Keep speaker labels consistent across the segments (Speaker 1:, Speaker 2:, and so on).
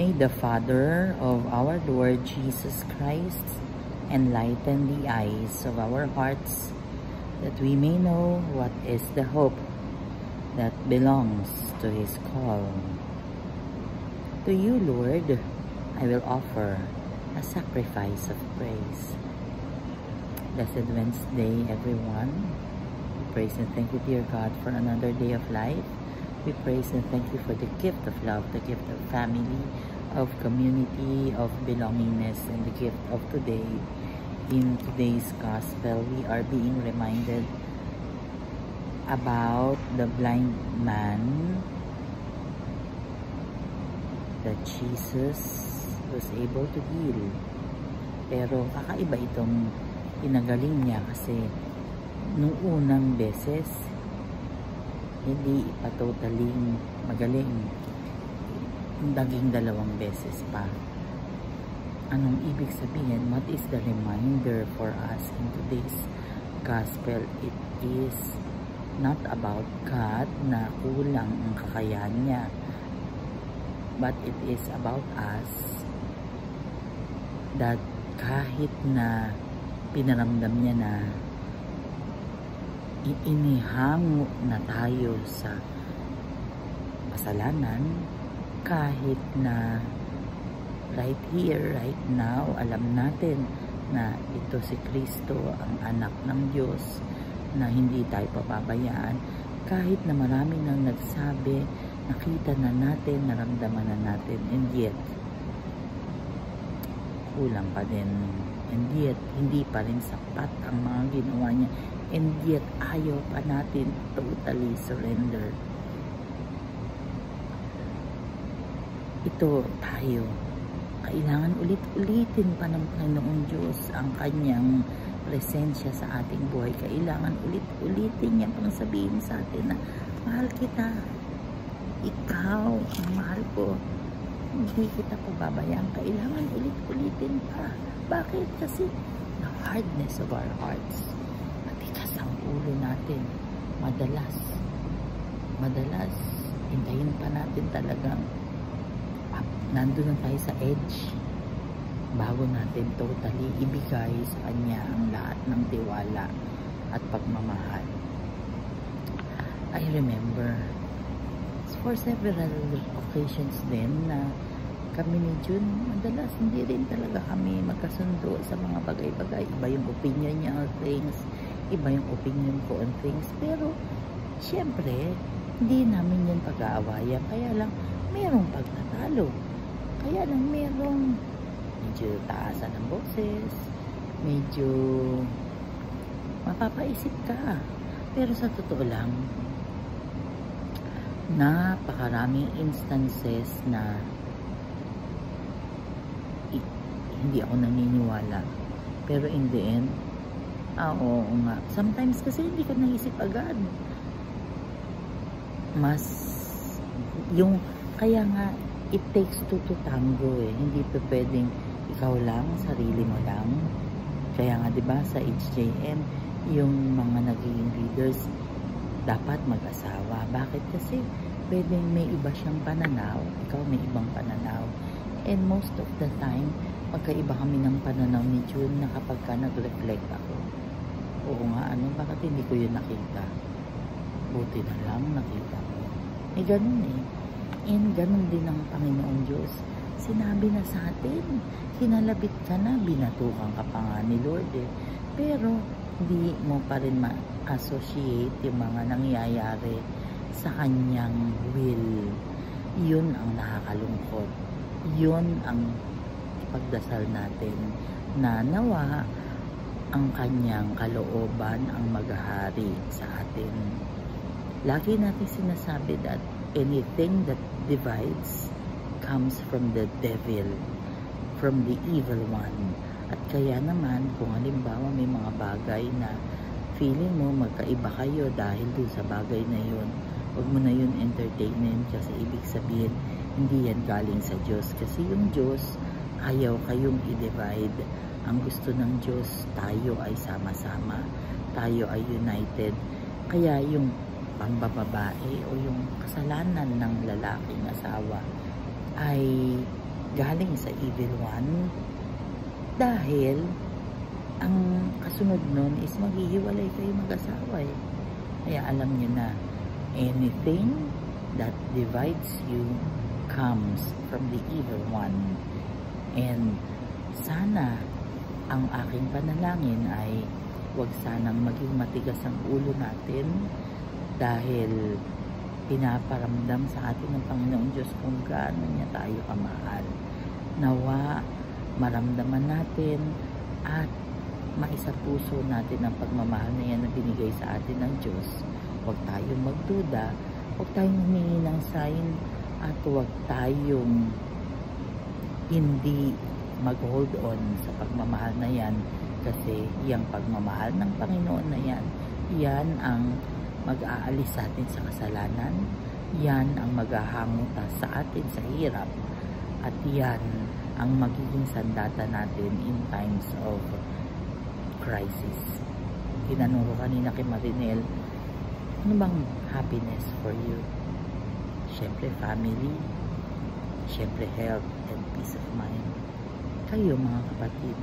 Speaker 1: May the Father of our Lord Jesus Christ enlighten the eyes of our hearts, that we may know what is the hope that belongs to His call. To you, Lord, I will offer a sacrifice of praise. Blessed Wednesday, everyone. We praise and thank you, dear God, for another day of life. We praise and thank you for the gift of love, the gift of family, of community, of belongingness, and the gift of today. In today's gospel, we are being reminded about the blind man that Jesus was able to heal. Pero kakaiba itong pinagaling niya kasi nung unang beses hindi pa totaling magaling, naging dalawang beses pa. Anong ibig sabihin? What is the reminder for us in today's gospel? It is not about God na kulang ang kakayahan niya, but it is about us that kahit na pinaramdam niya na inihango na tayo sa kasalanan, kahit na right here, right now, alam natin na ito si Kristo, ang anak ng Diyos, na hindi tayo pababayaan, kahit na marami nang nagsabi, nakita na natin, naramdaman na natin, and yet kulang pa din, and yet hindi pa rin sapat ang mga ginawa niya, and yet ayaw pa natin totally surrender. Ito tayo, kailangan ulit-ulitin pa ng Panginoong Diyos ang kanyang presensya sa ating buhay. Kailangan ulit-ulitin niya pang sabihin sa atin na mahal kita, ikaw ang mahal ko, hindi kita pababayaan. Kailangan ulit-ulitin pa. Bakit? Kasi the hardness of our hearts, matikas ang ulo natin, madalas hintayin pa natin talagang nandun na tayo sa edge bago natin totally ibigay sa Kanya ang lahat ng tiwala at pagmamahal. I remember for several occasions din na kami ni June, madalas hindi rin talaga kami magkasundo sa mga bagay-bagay. Iba yung opinion niya on things, iba yung opinion ko on things, pero syempre hindi namin yan pag-aawayan, kaya lang mayroong pagtatalo, kaya lang mayroong medyo taasan ng boses, medyo mapapaisip ka. Pero sa totoo lang, napakaraming instances na hindi ako naniniwala. Pero in the end, oo nga. Sometimes kasi hindi ka naisip agad. Mas, yung, kaya nga, it takes two to tango eh. Hindi pa pwedeng ikaw lang, sarili mo lang. Kaya nga, diba, sa HJM, yung mga naging leaders, dapat mag-asawa. Bakit? Kasi pwedeng may iba siyang pananaw, ikaw may ibang pananaw. And most of the time, magkaiba kami ng pananaw ni June na kapag ka nag-reflect ako. Oo nga, bakit hindi ko yun nakita? Buti na lang nakita ko. Eh, ganun eh. And ganun din ang Panginoong Diyos. Sinabi na sa atin, kinalabit ka na, binatukan ka pa nga ni Lord eh. Pero, hindi mo pa rin ma-associate yung mga nangyayari sa kanyang will. Yun ang nakakalungkot. Yun ang pagdasal natin na nawa ang kanyang kalooban ang maghahari sa atin. Lagi natin sinasabi that anything that divides comes from the devil, from the evil one. At kaya naman, kung halimbawa may mga bagay na feeling mo magkaiba kayo dahil dun sa bagay na yun, huwag mo na yun entertainin, kasi ibig sabihin, hindi yan galing sa Diyos. Kasi yung Diyos, ayaw kayong i-divide. Ang gusto ng Diyos, tayo ay sama-sama, tayo ay united. Kaya yung pambababae o yung kasalanan ng lalaking asawa ay galing sa evil one, dahil ang kasunod nun is maghihiwalay kayo mag-asawa eh. Kaya alam nyo na, anything that divides you comes from the evil one. And sana ang aking panalangin ay huwag sanang maging matigas ang ulo natin dahil pinaparamdam sa atin ng Panginoon Diyos kung gaano niya tayo kamahal. Nawa maramdaman natin at maisapuso natin ang pagmamahal na yan na binigay sa atin ng Diyos. Huwag tayong magduda, huwag tayong humingi ng sign, at huwag tayong hindi mag-hold on sa pagmamahal na yan, kasi yung pagmamahal ng Panginoon na yan, yan ang mag-aalis sa atin sa kasalanan, yan ang maghahanguta sa atin sa hirap, at yan ang magiging sandata natin in times of crisis. Tinanong ko kanina kay Marinel, ano bang happiness for you? Siyempre family, siyempre health and peace of mind. Kayo mga kapatid,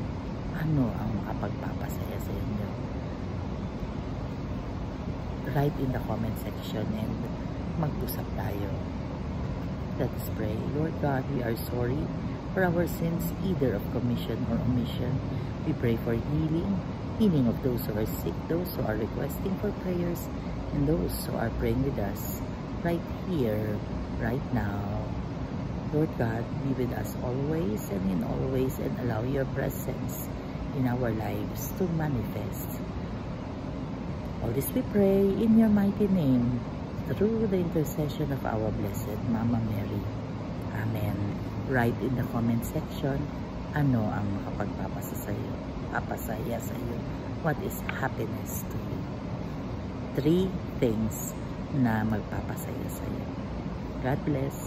Speaker 1: ano ang makapagpapasaya sa inyo? Write in the comment section and mag-usap tayo. Let's pray. Lord God, we are sorry for our sins, either of commission or omission. We pray for healing of those who are sick, those who are requesting for prayers, and those who are praying with us right here, right now. Lord God, be with us always and in all ways, and allow your presence in our lives to manifest. All this we pray in your mighty name, through the intercession of our Blessed Mama Mary. Amen. Write in the comment section, ano ang papasaya sa iyo? What is happiness to you? 3 things na magpapasaya sa iyo. God bless.